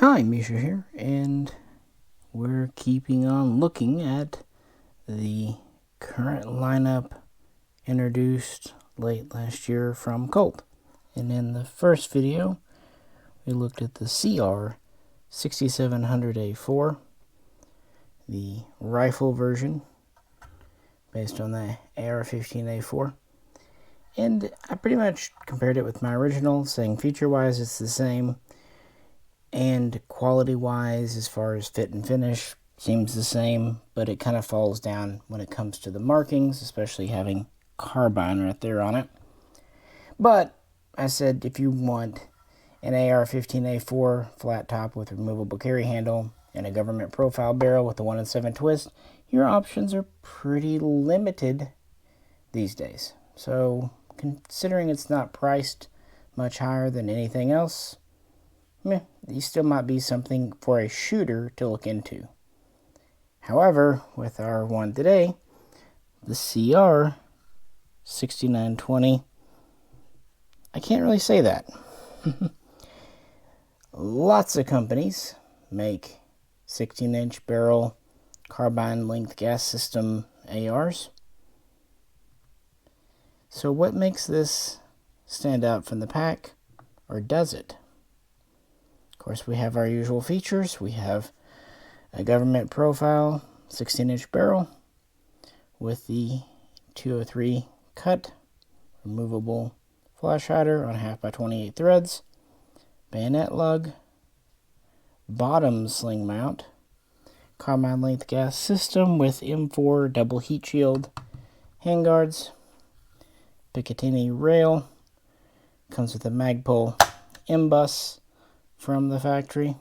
Hi, Misha here, and we're keeping on looking at the current lineup introduced late last year from Colt. And in the first video, we looked at the CR6920A4, the rifle version based on the AR-15A4. And I pretty much compared it with my original, saying feature-wise it's the same. And quality-wise, as far as fit and finish, seems the same, but it kind of falls down when it comes to the markings, especially having carbine right there on it. But I said if you want an AR-15A4 flat top with removable carry handle and a government profile barrel with a 1-in-7 twist, your options are pretty limited these days. So considering it's not priced much higher than anything else, these still might be something for a shooter to look into. However, with our one today, the CR6920, I can't really say that. Lots of companies make 16-inch barrel carbine length gas system ARs. So what makes this stand out from the pack, or does it? Of course, we have our usual features. We have a government profile 16-inch barrel with the 203 cut, removable flash hider on 1/2x28 threads, bayonet lug, bottom sling mount, carbine length gas system with M4 double heat shield, handguards, Picatinny rail, comes with a Magpul M-bus from the factory,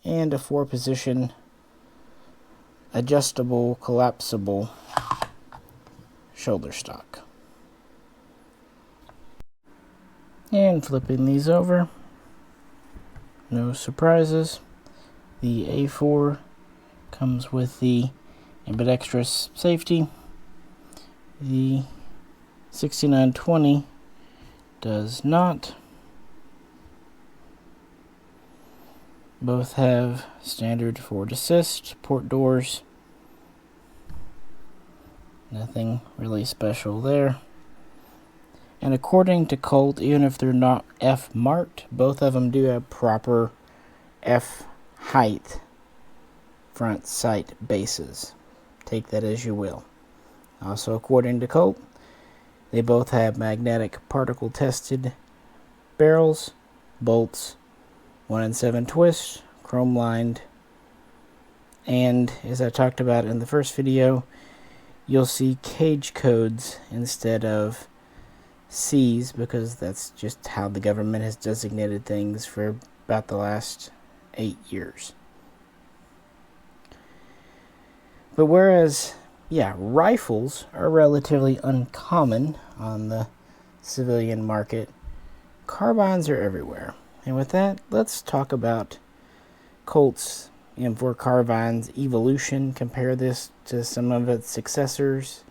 and a 4-position adjustable collapsible shoulder stock. And flipping these over, no surprises, the A4 comes with the ambidextrous safety. The 6920 does not. Both have standard forward assist, port doors. Nothing really special there. And according to Colt, even if they're not F marked, both of them do have proper F height front sight bases. Take that as you will. Also, according to Colt, they both have magnetic particle tested barrels, bolts, 1-in-7 twist, chrome lined, and as I talked about in the first video, you'll see cage codes instead of C's, because that's just how the government has designated things for about the last 8 years. But whereas rifles are relatively uncommon on the civilian market, carbines are everywhere. And with that, let's talk about Colt's M4 carbine's evolution. Compare this to some of its successors,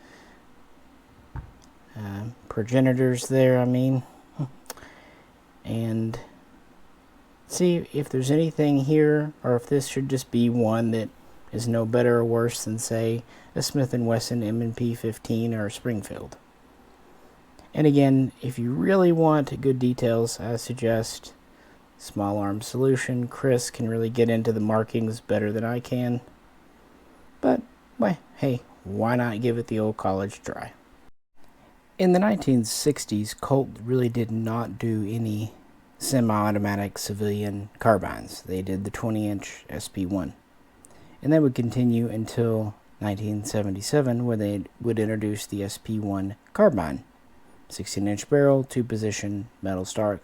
progenitors there, and see if there's anything here, or if this should just be one that is no better or worse than, say, a Smith & Wesson M&P 15 or a Springfield. And again, if you really want good details, I suggest Small Arms Solution. Chris can really get into the markings better than I can. But, well, hey, why not give it the old college try? In the 1960s, Colt really did not do any semi-automatic civilian carbines. They did the 20-inch SP1. And that would continue until 1977, where they would introduce the SP1 carbine. 16-inch barrel, 2-position metal stock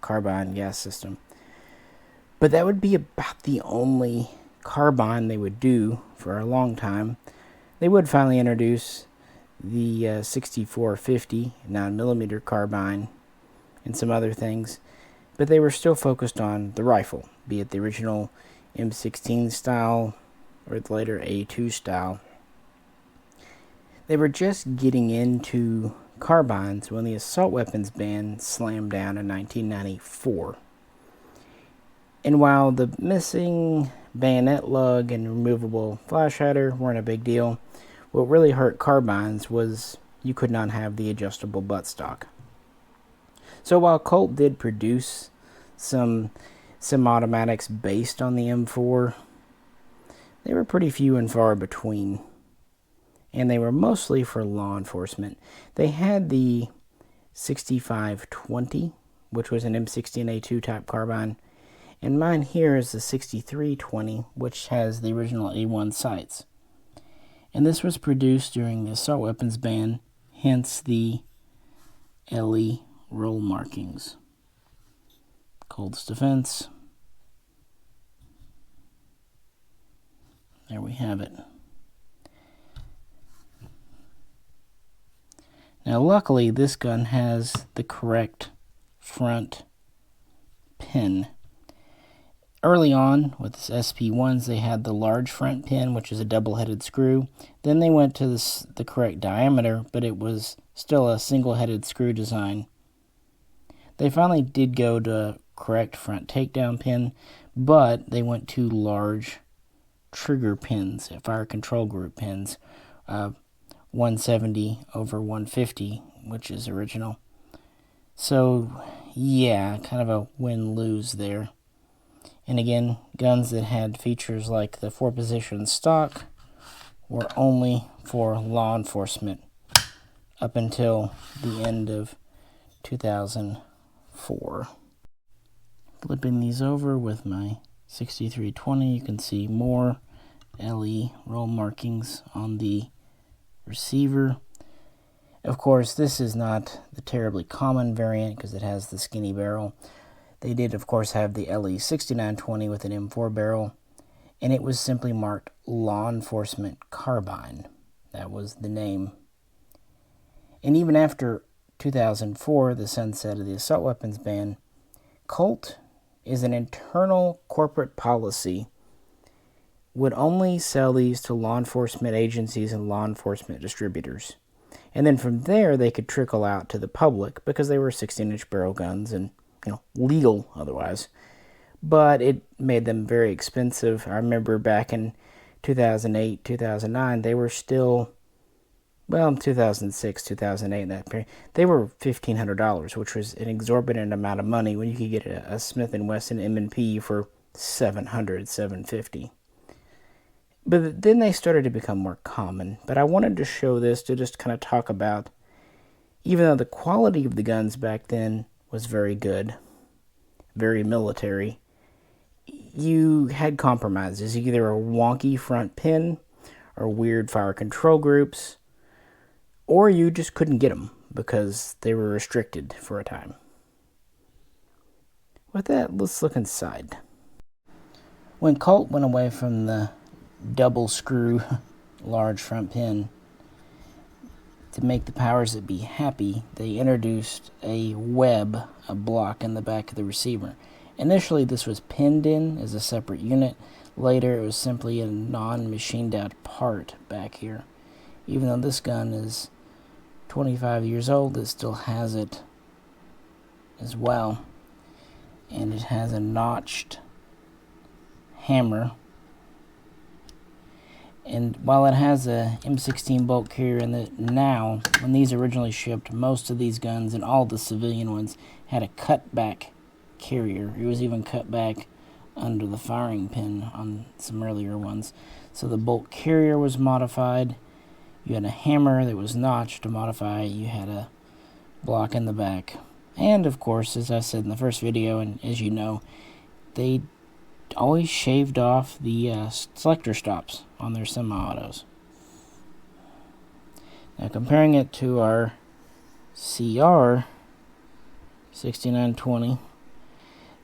carbine gas system. But that would be about the only carbine they would do for a long time. They would finally introduce the 6450 9mm carbine and some other things, but they were still focused on the rifle, be it the original M16 style or the later A2 style. They were just getting into carbines when the assault weapons ban slammed down in 1994. And while the missing bayonet lug and removable flash hider weren't a big deal, what really hurt carbines was you could not have the adjustable buttstock. So while Colt did produce some semi-automatics based on the M4, they were pretty few and far between, and they were mostly for law enforcement. They had the 6520, which was an M16A2 type carbine, and mine here is the 6320, which has the original A1 sights. And this was produced during the assault weapons ban, hence the LE roll markings. Colt's defense. There we have it. Now luckily this gun has the correct front pin. Early on with this SP1s they had the large front pin, which is a double-headed screw. Then they went to the correct diameter, but it was still a single-headed screw design. They finally did go to correct front takedown pin, but they went to large trigger pins, fire control group pins, 170 over 150, which is original. So yeah, kind of a win-lose there. And again, guns that had features like the 4-position stock were only for law enforcement up until the end of 2004. Flipping these over with my 6320, you can see more LE roll markings on the receiver. Of course, this is not the terribly common variant because it has the skinny barrel. They did, of course, have the LE6920 with an M4 barrel, and it was simply marked Law Enforcement Carbine. That was the name. And even after 2004, the sunset of the assault weapons ban, Colt is an internal corporate policy, would only sell these to law enforcement agencies and law enforcement distributors. And then from there, they could trickle out to the public because they were 16-inch barrel guns and, legal otherwise. But it made them very expensive. I remember back in 2008, 2009, they were still, in 2006, 2008, that period, they were $1,500, which was an exorbitant amount of money when you could get a Smith & Wesson M&P for $700, $750. But then they started to become more common. But I wanted to show this to just kind of talk about, even though the quality of the guns back then was very good, very military, you had compromises. Either a wonky front pin or weird fire control groups, or you just couldn't get them because they were restricted for a time. With that, let's look inside. When Colt went away from the double screw large front pin to make the powers that be happy, they introduced a web, a block in the back of the receiver. Initially this was pinned in as a separate unit. Later it was simply a non-machined out part back here. Even though this gun is 25 years old, it still has it as well. And it has a notched hammer. And while it has a M16 bolt carrier in it now, when these originally shipped, most of these guns and all the civilian ones had a cutback carrier. It was even cut back under the firing pin on some earlier ones. So the bolt carrier was modified. You had a hammer that was notched to modify it. You had a block in the back. And of course, as I said in the first video, and as you know, they always shaved off the selector stops on their semi-autos. Now comparing it to our CR6920,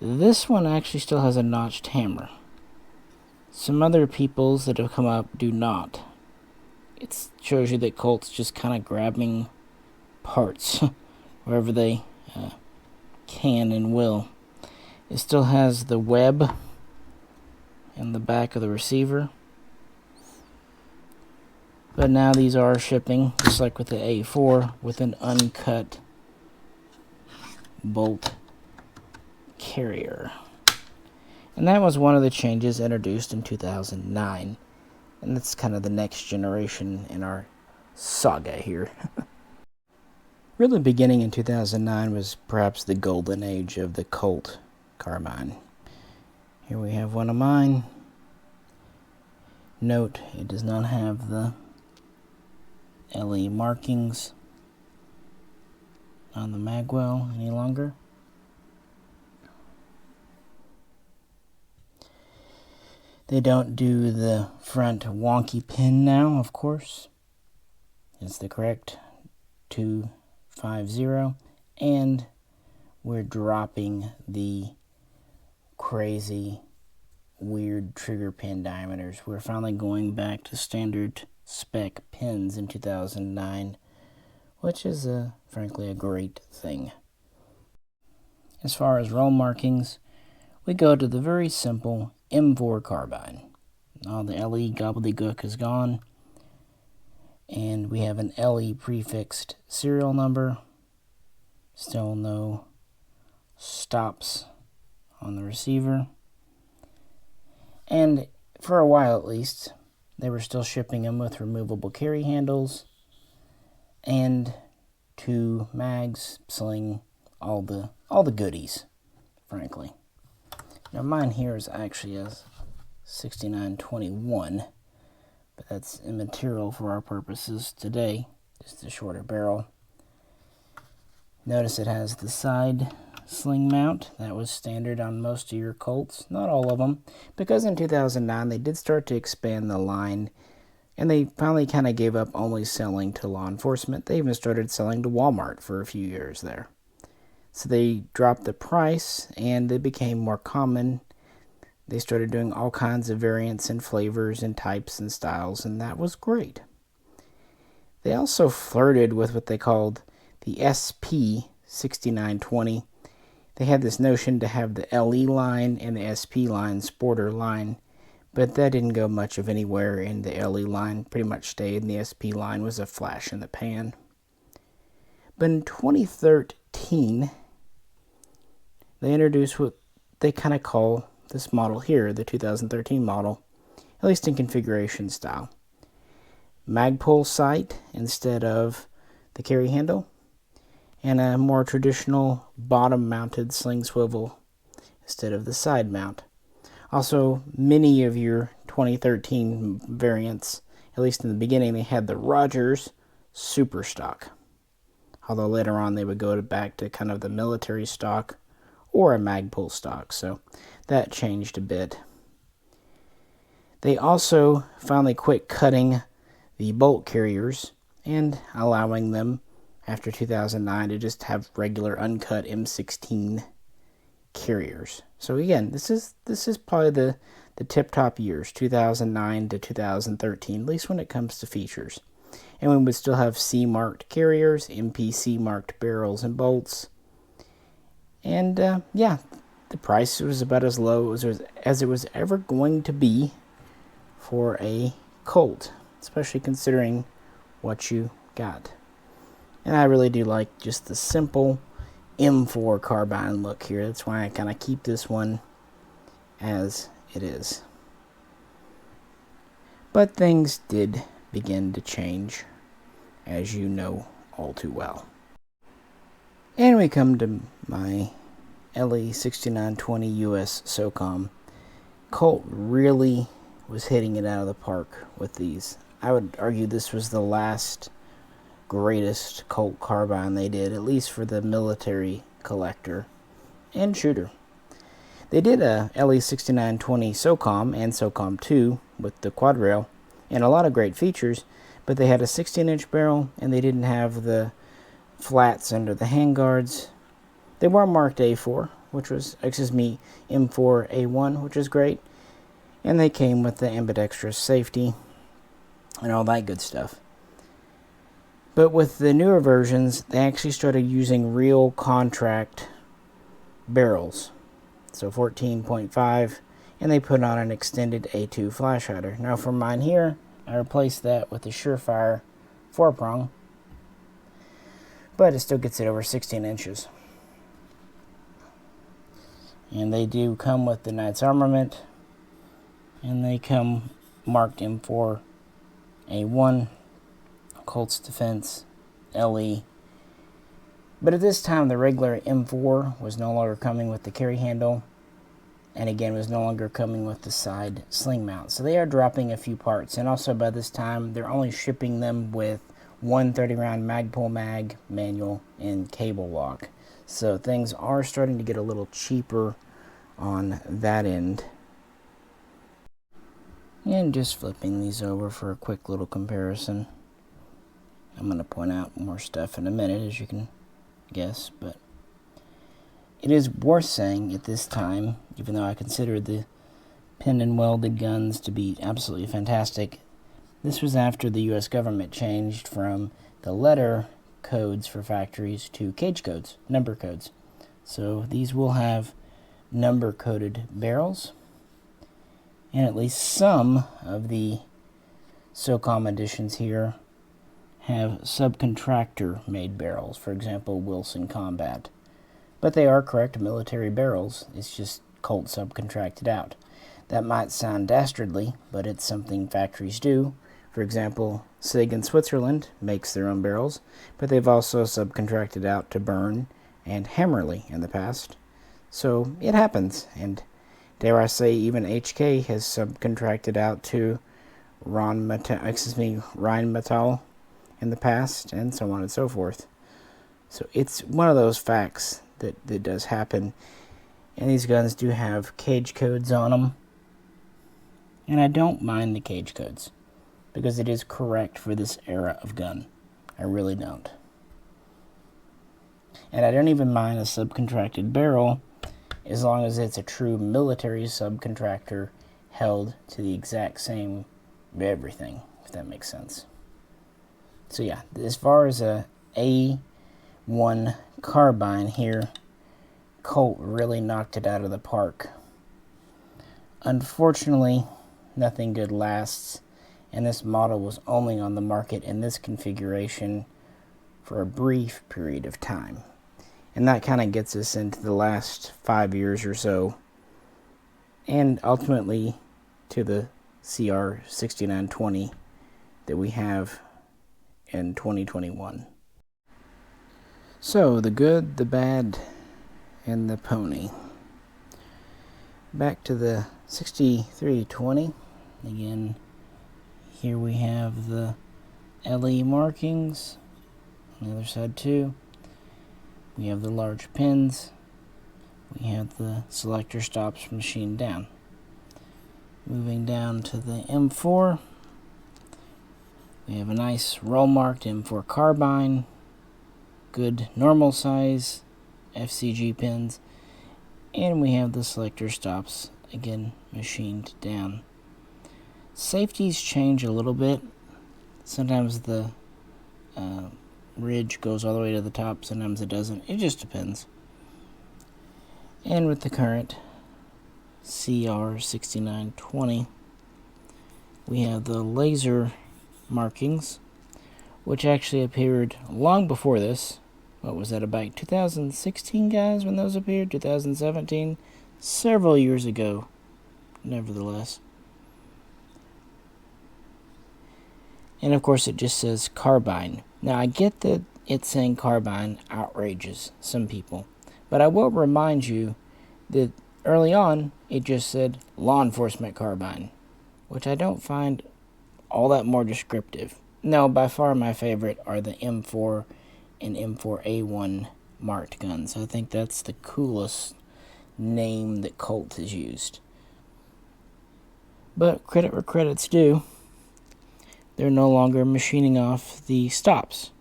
this one actually still has a notched hammer. Some other people's that have come up do not. It shows you that Colt's just kind of grabbing parts wherever they can and will. It still has the web in the back of the receiver. But now these are shipping, just like with the A4, with an uncut bolt carrier. And that was one of the changes introduced in 2009. And that's kind of the next generation in our saga here. Really beginning in 2009 was perhaps the golden age of the Colt carbine. Here we have one of mine. Note, it does not have the LE markings on the magwell any longer. They don't do the front wonky pin now, of course. It's the correct 250, and we're dropping the crazy, weird trigger pin diameters. We're finally going back to standard spec pins in 2009, which is frankly a great thing. As far as roll markings, we go to the very simple M4 carbine. All the LE gobbledygook is gone, and we have an LE prefixed serial number. Still no stops on the receiver. And for a while at least, they were still shipping them with removable carry handles and 2 mags, sling, all the goodies, frankly. Now mine here is actually a 6921, but that's immaterial for our purposes today, just a shorter barrel. Notice it has the side sling mount. That was standard on most of your Colts, not all of them, because in 2009 they did start to expand the line, and they finally kind of gave up only selling to law enforcement. They even started selling to Walmart for a few years there. So they dropped the price, and they became more common. They started doing all kinds of variants and flavors and types and styles, and that was great. They also flirted with what they called the SP6920. They had this notion to have the LE line and the SP line, sporter line, but that didn't go much of anywhere, and the LE line pretty much stayed, and the SP line was a flash in the pan. But in 2013, they introduced what they kind of call this model here, the 2013 model, at least in configuration style. Magpul sight instead of the carry handle, and a more traditional bottom-mounted sling swivel instead of the side mount. Also, many of your 2013 variants, at least in the beginning, they had the Rogers Super Stock. Although later on they would go back to kind of the military stock or a Magpul stock, so that changed a bit. They also finally quit cutting the bolt carriers and allowing them, after 2009, to just have regular uncut M16 carriers. So again, this is probably the tip-top years, 2009 to 2013, at least when it comes to features. And we would still have C-marked carriers, MPC-marked barrels and bolts. And yeah, the price was about as low as it was ever going to be for a Colt, especially considering what you got. And I really do like just the simple M4 carbine look here. That's why I kind of keep this one as it is. But things did begin to change, as you know all too well. And we come to my LE6920 US SOCOM. Colt really was hitting it out of the park with these. I would argue this was the last greatest Colt carbine they did, at least for the military collector and shooter. They did a LE6920 SOCOM and SOCOM 2 with the quad rail and a lot of great features, but they had a 16-inch barrel and they didn't have the flats under the handguards. They were marked A4, which was, M4A1, which is great, and they came with the ambidextrous safety and all that good stuff. But with the newer versions, they actually started using real contract barrels, so 14.5, and they put on an extended A2 flash hider. Now for mine here, I replaced that with the Surefire 4-prong, but it still gets it over 16 inches. And they do come with the Knight's armament, and they come marked M4A1, Colts Defense, LE. But at this time, the regular M4 was no longer coming with the carry handle, and again was no longer coming with the side sling mount. So they are dropping a few parts, and also by this time, they're only shipping them with 130 round Magpul mag, manual, and cable lock. So things are starting to get a little cheaper on that end. And just flipping these over for a quick little comparison. I'm going to point out more stuff in a minute, as you can guess, but it is worth saying at this time, even though I consider the pin and welded guns to be absolutely fantastic, this was after the US government changed from the letter codes for factories to cage codes, number codes. So these will have number coded barrels, and at least some of the SOCOM editions here have subcontractor made barrels, for example Wilson Combat. But they are correct military barrels, it's just Colt subcontracted out. That might sound dastardly, but it's something factories do. For example, SIG in Switzerland makes their own barrels, but they've also subcontracted out to Byrne and Hammerly in the past. So it happens, and dare I say even HK has subcontracted out to Rheinmetall in the past, and so on and so forth. So it's one of those facts that does happen, and these guns do have cage codes on them, and I don't mind the cage codes because it is correct for this era of gun. I really don't. And I don't even mind a subcontracted barrel as long as it's a true military subcontractor held to the exact same everything, if that makes sense. So yeah, as far as a A1 carbine here, Colt really knocked it out of the park. Unfortunately, nothing good lasts, and this model was only on the market in this configuration for a brief period of time. And that kind of gets us into the last 5 years or so, and ultimately to the CR6920 that we have in 2021. So, the good, the bad, and the Poney. Back to the 6320. Again, here we have the LE markings. On the other side too, we have the large pins. We have the selector stops machined down. Moving down to the M4, we have a nice roll-marked M4 carbine, good normal size FCG pins, and we have the selector stops, again, machined down. Safeties change a little bit. Sometimes the ridge goes all the way to the top, sometimes it doesn't. It just depends. And with the current CR6920, we have the laser markings, which actually appeared long before this. What was that, about 2016, guys, when those appeared? 2017? Several years ago, nevertheless. And of course it just says carbine. Now I get that it's saying carbine outrages some people, but I will remind you that early on it just said law enforcement carbine, which I don't find all that more descriptive. No, by far my favorite are the M4 and M4A1 marked guns. I think that's the coolest name that Colt has used. But credit where credit's due, they're no longer machining off the stops.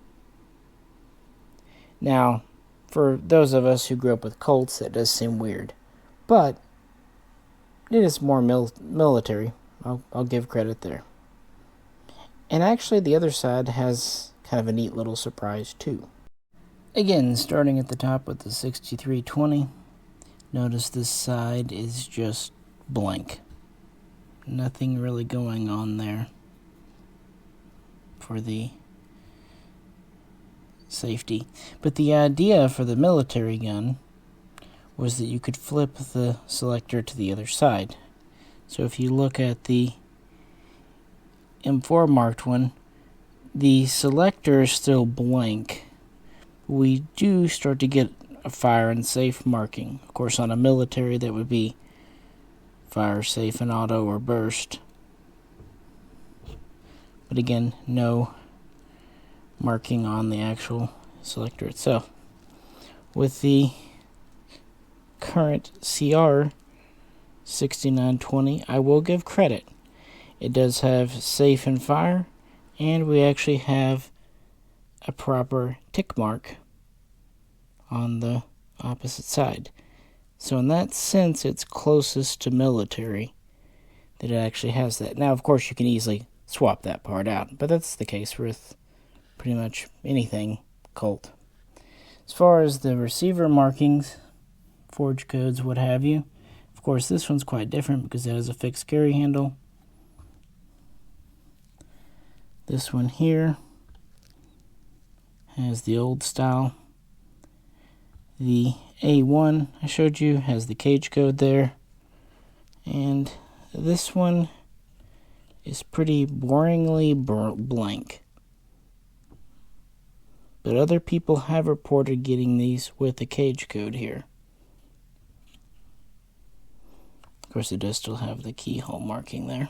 Now, for those of us who grew up with Colts, that does seem weird, but it is more military. I'll give credit there. And actually the other side has kind of a neat little surprise too. Again, starting at the top with the 6320, notice this side is just blank. Nothing really going on there. for the safety. But the idea for the military gun was that you could flip the selector to the other side. So if you look at the M4 marked one, the selector is still blank. We do start to get a fire and safe marking. Of course, on a military, that would be fire, safe, and auto or burst. But again, no marking on the actual selector itself. With the current CR6920, I will give credit. It does have safe and fire, and we actually have a proper tick mark on the opposite side. So in that sense, it's closest to military that it actually has that. Now, of course, you can easily swap that part out, but that's the case with pretty much anything Colt. As far as the receiver markings, forge codes, what have you, of course, this one's quite different because it has a fixed carry handle. This one here has the old style. The A1 I showed you has the cage code there. And this one is pretty boringly blank. But other people have reported getting these with the cage code here. Of course, it does still have the keyhole marking there.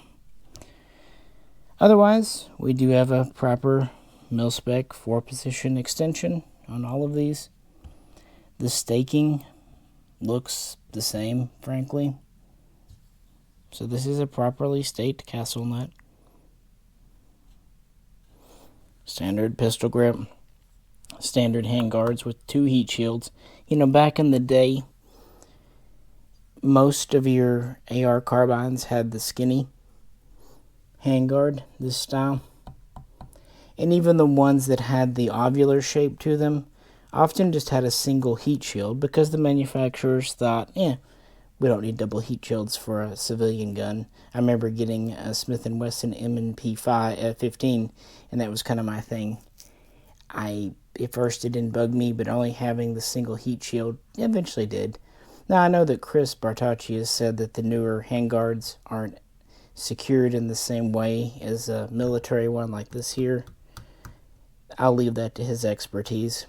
Otherwise, we do have a proper mil-spec 4-position extension on all of these. The staking looks the same, frankly. So this is a properly staked castle nut. Standard pistol grip. Standard handguards with 2 heat shields. You know, back in the day, most of your AR carbines had the skinny handguard, this style. And even the ones that had the ovular shape to them often just had a single heat shield because the manufacturers thought, we don't need double heat shields for a civilian gun. I remember getting a Smith & Wesson M&P 15, and that was kind of my thing. At first it didn't bug me, but only having the single heat shield eventually did. Now, I know that Chris Bartacci has said that the newer handguards aren't secured in the same way as a military one like this here. I'll leave that to his expertise.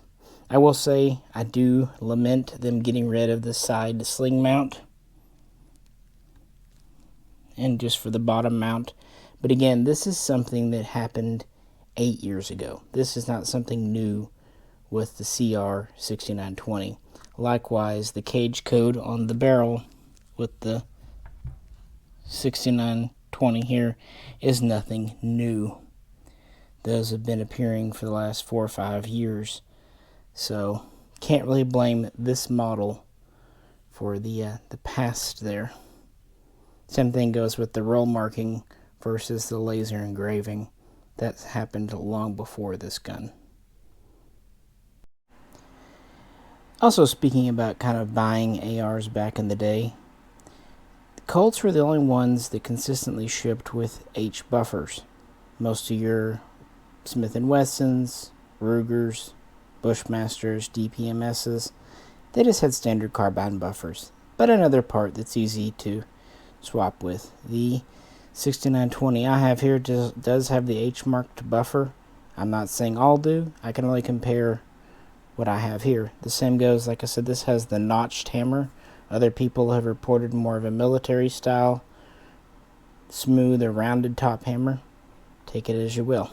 I will say I do lament them getting rid of the side sling mount and just for the bottom mount. But again, this is something that happened 8 years ago. This is not something new with the CR6920. Likewise, the cage code on the barrel with the 6920 here is nothing new. Those have been appearing for the last 4 or 5 years. So, can't really blame this model for the past there. Same thing goes with the roll marking versus the laser engraving. That happened long before this gun. Also, speaking about kind of buying ARs back in the day, the Colts were the only ones that consistently shipped with H buffers. Most of your Smith & Wessons, Rugers, Bushmasters, DPMSs, they just had standard carbine buffers. But another part that's easy to swap with. The 6920 I have here does have the H-marked buffer. I'm not saying all do. I can only compare what I have here. The same goes, like I said, this has the notched hammer. Other people have reported more of a military style, smooth or rounded top hammer. Take it as you will.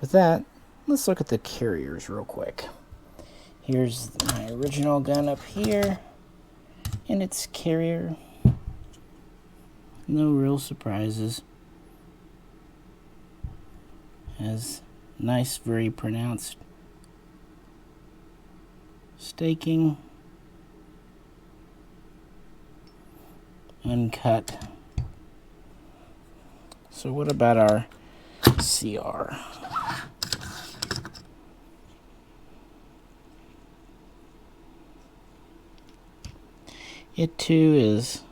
With that, let's look at the carriers real quick. Here's my original gun up here, and its carrier. No real surprises. Has nice, very pronounced staking. Uncut. So what about our CR? It too is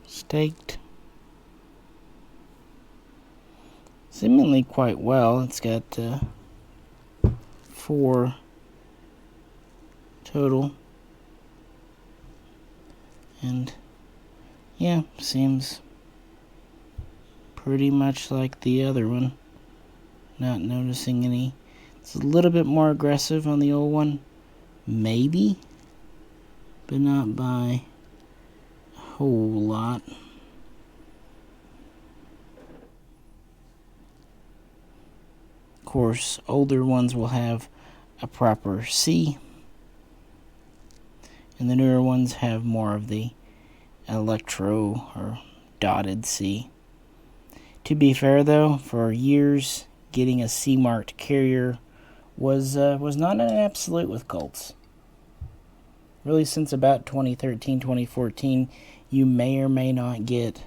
staked. seemingly quite well. It's got 4 total, and yeah, seems pretty much like the other one. Not noticing any. It's a little bit more aggressive on the old one, maybe, but not by a whole lot. Of course, older ones will have a proper C, and the newer ones have more of the electro or dotted C. To be fair though, for years getting a C marked carrier was not an absolute with Colts. Really, since about 2013, 2014, you may or may not get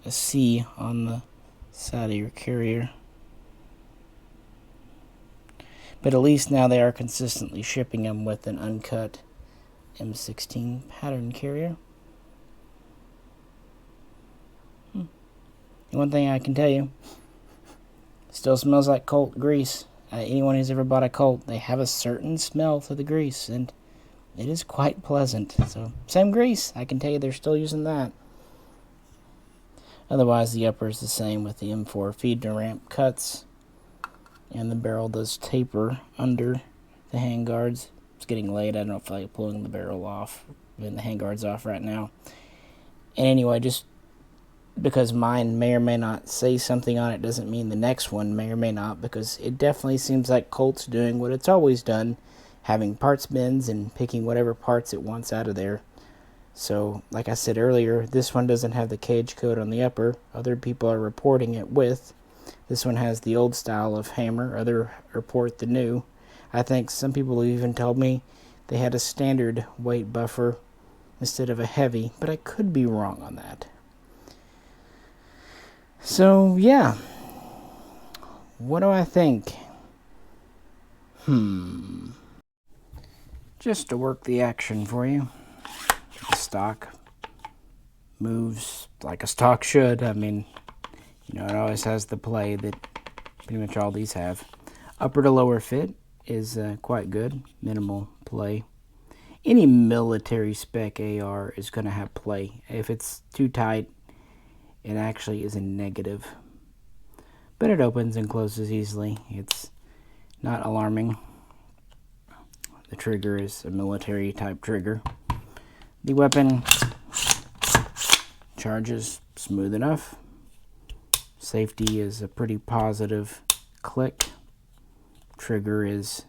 a C on the side of your carrier. But at least now they are consistently shipping them with an uncut M16 pattern carrier. One thing I can tell you, still smells like Colt grease. Anyone who's ever bought a Colt, they have a certain smell to the grease, and it is quite pleasant. So, same grease, I can tell you they're still using that. Otherwise, the upper is the same with the M4 feed to ramp cuts, and the barrel does taper under the handguards. It's getting late, I don't know if I like pulling the barrel off, and the handguards off right now. And anyway, just because mine may or may not say something on it doesn't mean the next one may or may not, because it definitely seems like Colt's doing what it's always done, having parts bins and picking whatever parts it wants out of there. So, like I said earlier, this one doesn't have the cage coat on the upper. Other people are reporting it with. This one has the old style of hammer. Others report the new. I think some people even told me they had a standard weight buffer instead of a heavy, but I could be wrong on that. So, yeah. What do I think? Just to work the action for you. The stock moves like a stock should. I mean, you know, it always has the play that pretty much all these have. Upper to lower fit is quite good. Minimal play. Any military spec AR is going to have play. If it's too tight, it actually is a negative. But it opens and closes easily. It's not alarming. The trigger is a military type trigger. The weapon charges smooth enough. Safety is a pretty positive click. Trigger is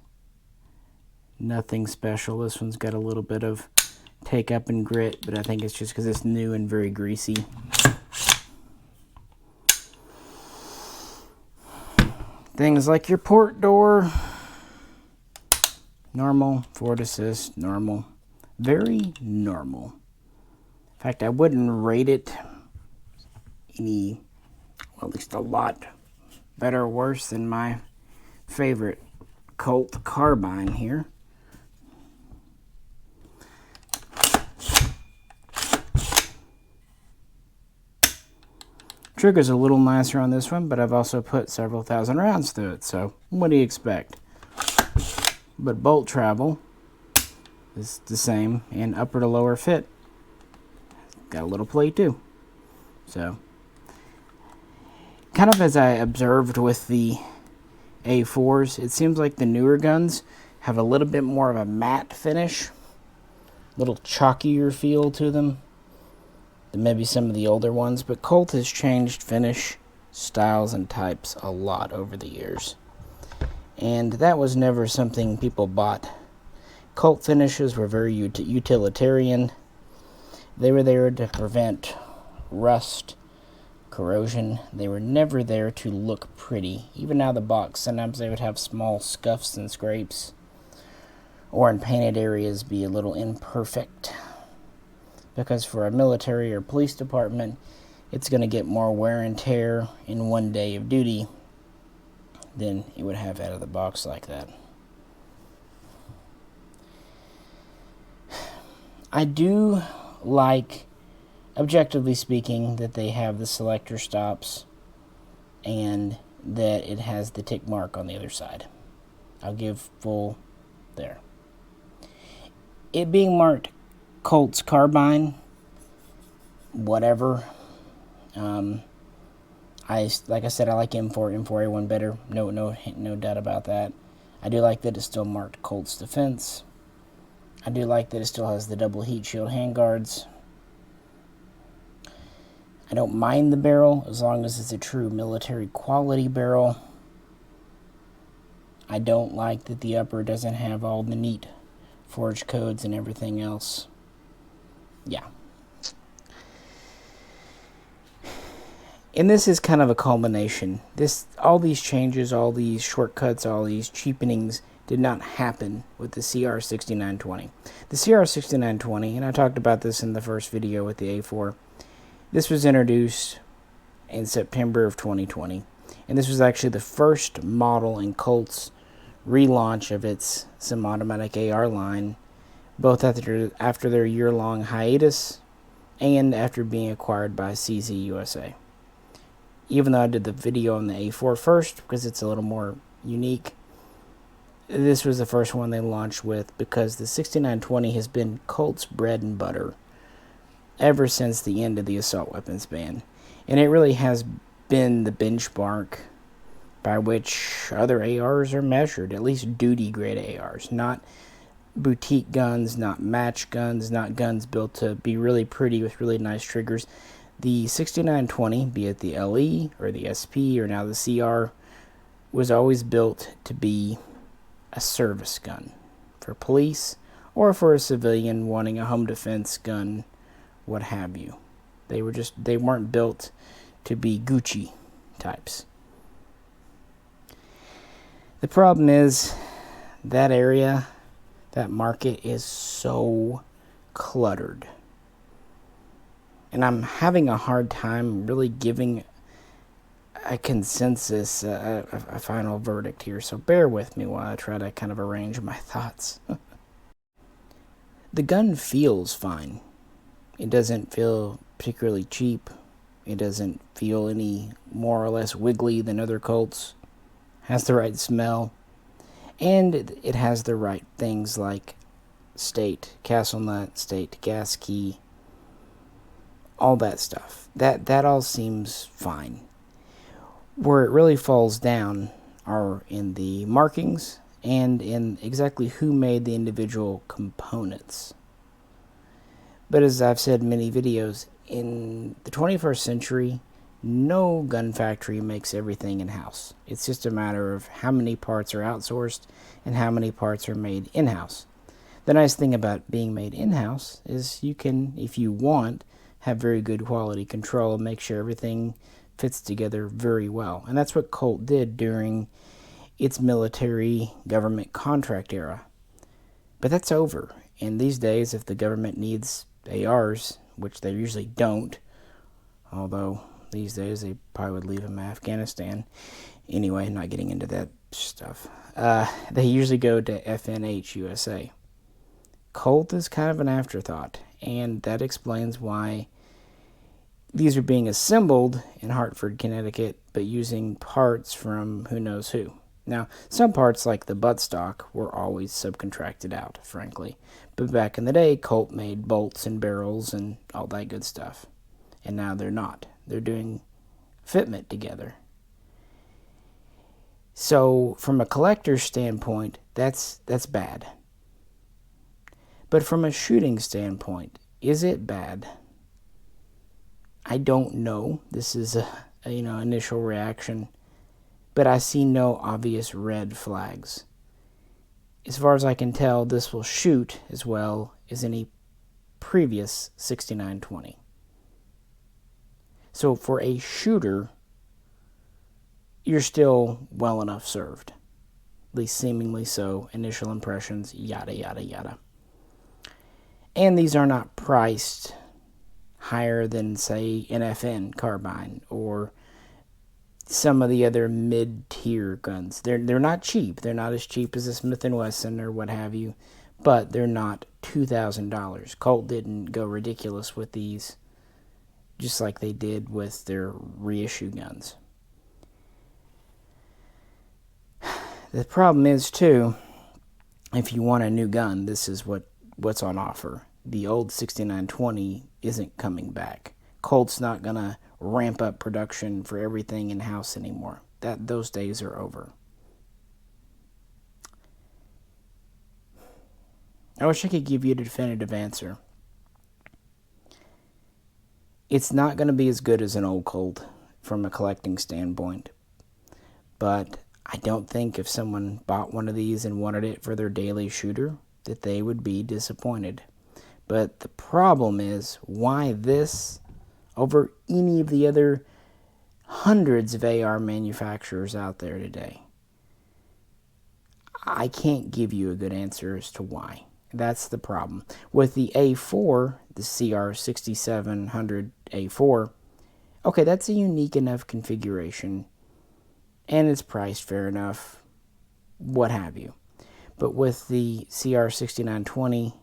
nothing special. This one's got a little bit of take up and grit, but I think it's just because it's new and very greasy. Things like your port door, normal. Forward assist, normal. Very normal. In fact, I wouldn't rate it any, well, at least a lot better or worse than my favorite Colt Carbine here. Trigger's a little nicer on this one, but I've also put several thousand rounds through it, so what do you expect? But bolt travel is the same, and upper to lower fit. Got a little play too. So, kind of as I observed with the A4s, it seems like the newer guns have a little bit more of a matte finish, a little chalkier feel to them than maybe some of the older ones, but Colt has changed finish styles and types a lot over the years, and that was never something people bought. Colt finishes were very utilitarian. They were there to prevent rust, corrosion. They were never there to look pretty. Even out of the box, sometimes they would have small scuffs and scrapes, or in painted areas be a little imperfect. Because for a military or police department, it's going to get more wear and tear in one day of duty than it would have out of the box like that. I do like, objectively speaking, that they have the Selector stops. and that it has the tick mark on the other side. I'll give full there. It being marked Colts Carbine, whatever. Like I said, I like M4A1 better. No doubt about that. I do like that it's still marked Colts Defense. I do like that it still has the double heat shield handguards. I don't mind the barrel as long as it's a true military quality barrel. I don't like that the upper doesn't have all the neat forge codes and everything else. Yeah. And this is kind of a culmination. All these changes, all these shortcuts, all these cheapenings did not happen with the CR6920. The CR6920, and I talked about this in the first video with the A4, this was introduced in September of 2020. And this was actually the first model in Colt's relaunch of its semi-automatic AR line, both after their year-long hiatus and after being acquired by CZ USA. Even though I did the video on the A4 first, because it's a little more unique, this was the first one they launched with, because the 6920 has been Colt's bread and butter ever since the end of the assault weapons ban. And it really has been the benchmark by which other ARs are measured, at least duty-grade ARs, not boutique guns, not match guns, not guns built to be really pretty with really nice triggers. The 6920, be it the LE or the SP or now the CR, was always built to be a service gun for police or for a civilian wanting a home defense gun, what have you. They weren't built to be Gucci types. The problem is that area, that market is so cluttered. And I'm having a hard time really giving a consensus, a final verdict here. So bear with me while I try to kind of arrange my thoughts. The gun feels fine. It doesn't feel particularly cheap. It doesn't feel any more or less wiggly than other Colts. Has the right smell. And it has the right things like state castle nut, state gas key, all that stuff. That all seems fine. Where it really falls down are in the markings and in exactly who made the individual components. But as I've said in many videos, in the 21st century, no gun factory makes everything in-house. It's just a matter of how many parts are outsourced and how many parts are made in-house. The nice thing about being made in-house is you can, if you want, have very good quality control and make sure everything fits together very well. And that's what Colt did during its military government contract era. But that's over. And these days, if the government needs ARs, which they usually don't, although these days they probably would leave them in Afghanistan. Anyway, not getting into that stuff. They usually go to FNH USA. Colt is kind of an afterthought, and that explains why these are being assembled in Hartford, Connecticut, but using parts from who knows who. Now, some parts, like the buttstock, were always subcontracted out, frankly. But back in the day, Colt made bolts and barrels and all that good stuff. And now they're not. They're doing fitment together. So, from a collector's standpoint, that's bad. But from a shooting standpoint, is it bad? I don't know. This is a initial reaction. But I see no obvious red flags. As far as I can tell, this will shoot as well as any previous 6920. So for a shooter, you're still well enough served. At least seemingly so. Initial impressions, yada, yada, yada. And these are not priced higher than, say, NFN carbine or some of the other mid-tier guns. They're not cheap. They're not as cheap as a Smith & Wesson or what have you, but they're not $2,000. Colt didn't go ridiculous with these, just like they did with their reissue guns. The problem is, too, if you want a new gun, this is what's on offer. The old 6920 isn't coming back. Colt's not going to ramp up production for everything in-house anymore. Those days are over. I wish I could give you a definitive answer. It's not going to be as good as an old Colt from a collecting standpoint. But I don't think if someone bought one of these and wanted it for their daily shooter, that they would be disappointed. But the problem is, why this over any of the other hundreds of AR manufacturers out there today? I can't give you a good answer as to why. That's the problem. With the A4, the CR6720 A4, okay, that's a unique enough configuration, and it's priced fair enough, what have you. But with the CR6920,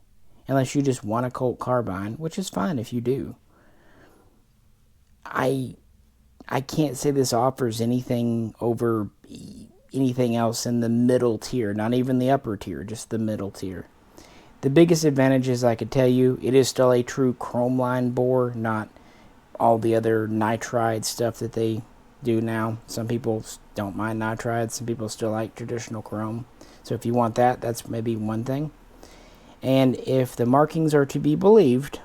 unless you just want a Colt carbine, which is fine if you do, I can't say this offers anything over anything else in the middle tier, not even the upper tier, just the middle tier. The biggest advantage is, I could tell you, it is still a true chrome line bore, not all the other nitride stuff that they do now. Some people don't mind nitride, some people still like traditional chrome. So if you want that, that's maybe one thing. And if the markings are to be believed,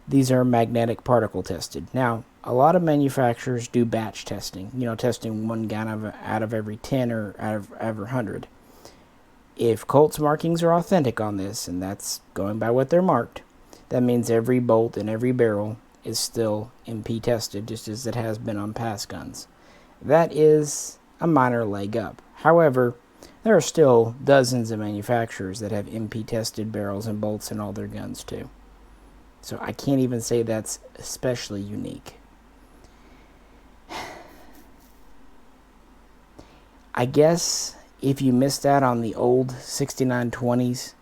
these are magnetic particle tested. Now, a lot of manufacturers do batch testing, testing one gun out of every 10 or out of every 100. If Colt's markings are authentic on this, and that's going by what they're marked, that means every bolt and every barrel is still MP tested, just as it has been on past guns. That is a minor leg up. However, there are still dozens of manufacturers that have MP tested barrels and bolts in all their guns too. So I can't even say that's especially unique. I guess if you missed out on the old 6920s,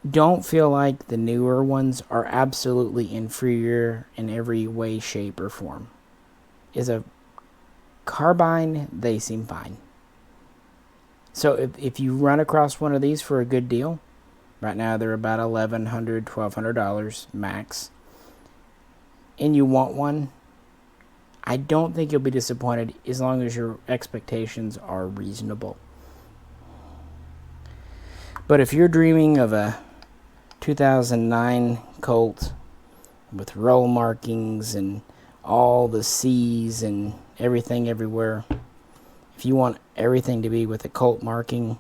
don't feel like the newer ones are absolutely inferior in every way, shape, or form. As a carbine, they seem fine. So if you run across one of these for a good deal, right now they're about $1,100, $1,200 max, and you want one, I don't think you'll be disappointed as long as your expectations are reasonable. But if you're dreaming of a 2009 Colt with roll markings and all the C's and everything everywhere, if you want everything to be with a Colt marking,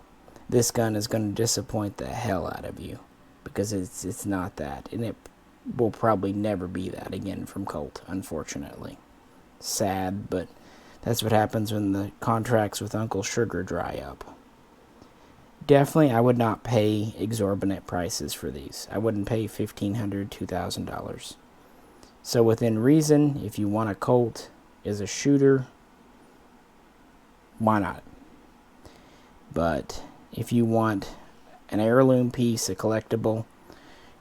this gun is going to disappoint the hell out of you, because it's not that, and it will probably never be that again from Colt, unfortunately. Sad, but that's what happens when the contracts with Uncle Sugar dry up. Definitely, I would not pay exorbitant prices for these. I wouldn't pay $1,500, $2,000. So within reason, if you want a Colt as a shooter, why not? But if you want an heirloom piece, a collectible,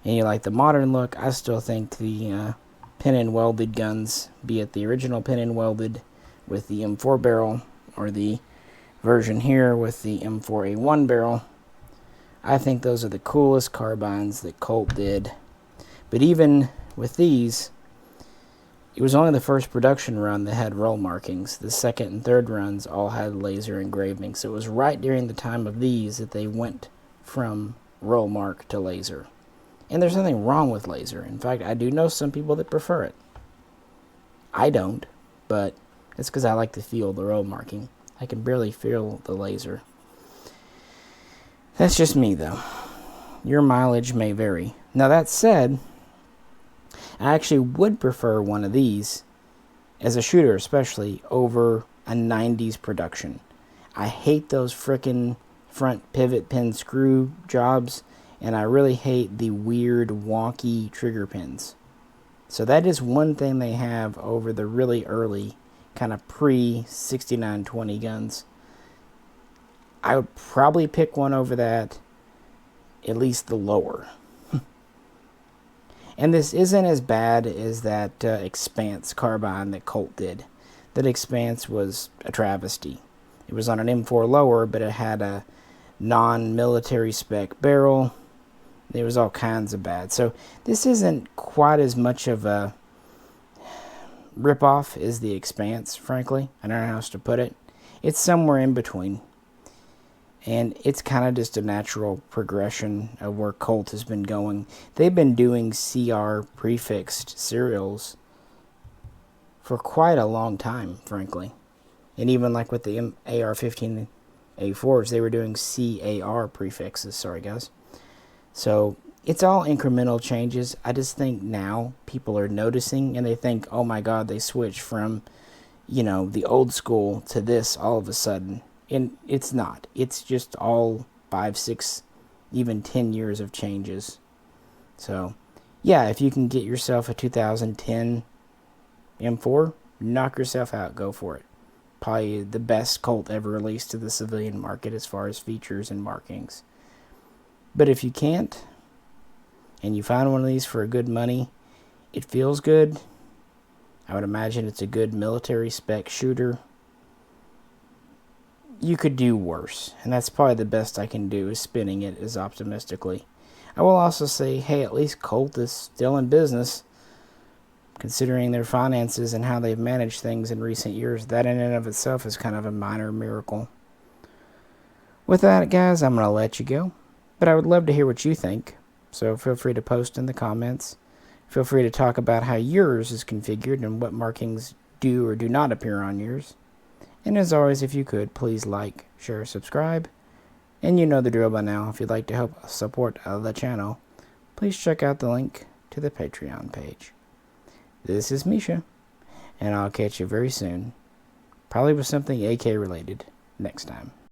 and you like the modern look, I still think the pin and welded guns, be it the original pin and welded with the M4 barrel, or the version here with the M4A1 barrel, I think those are the coolest carbines that Colt did. But even with these, it was only the first production run that had roll markings. The second and third runs all had laser engraving. So it was right during the time of these that they went from roll mark to laser. And there's nothing wrong with laser. In fact, I do know some people that prefer it. I don't, but it's because I like to feel the roll marking. I can barely feel the laser. That's just me, though. Your mileage may vary. Now, that said, I actually would prefer one of these, as a shooter especially, over a 90s production. I hate those frickin' front pivot pin screw jobs, and I really hate the weird wonky trigger pins. So that is one thing they have over the really early kind of pre-6920 guns. I would probably pick one over that, at least the lower. And this isn't as bad as that Expanse carbine that Colt did. That Expanse was a travesty. It was on an M4 lower, but it had a non-military spec barrel. There was all kinds of bad. So this isn't quite as much of a ripoff as the Expanse, frankly. I don't know how else to put it. It's somewhere in between. And it's kind of just a natural progression of where Colt has been going. They've been doing CR prefixed serials for quite a long time, frankly. And even like with the AR-15 A4s, they were doing CAR prefixes. Sorry, guys. So it's all incremental changes. I just think now people are noticing and they think, oh my God, they switched from, you know, the old school to this all of a sudden. And it's not. It's just all 5, 6, even 10 years of changes. So, yeah, if you can get yourself a 2010 M4, knock yourself out. Go for it. Probably the best Colt ever released to the civilian market as far as features and markings. But if you can't, and you find one of these for a good money, it feels good. I would imagine it's a good military spec shooter. You could do worse, and that's probably the best I can do, is spinning it as optimistically. I will also say, hey, at least Colt is still in business, considering their finances and how they've managed things in recent years. That in and of itself is kind of a minor miracle. With that, guys, I'm going to let you go, but I would love to hear what you think, so feel free to post in the comments. Feel free to talk about how yours is configured and what markings do or do not appear on yours. And as always, if you could, please like, share, subscribe. And you know the drill by now. If you'd like to help support the channel, please check out the link to the Patreon page. This is Misha, and I'll catch you very soon. Probably with something AK related next time.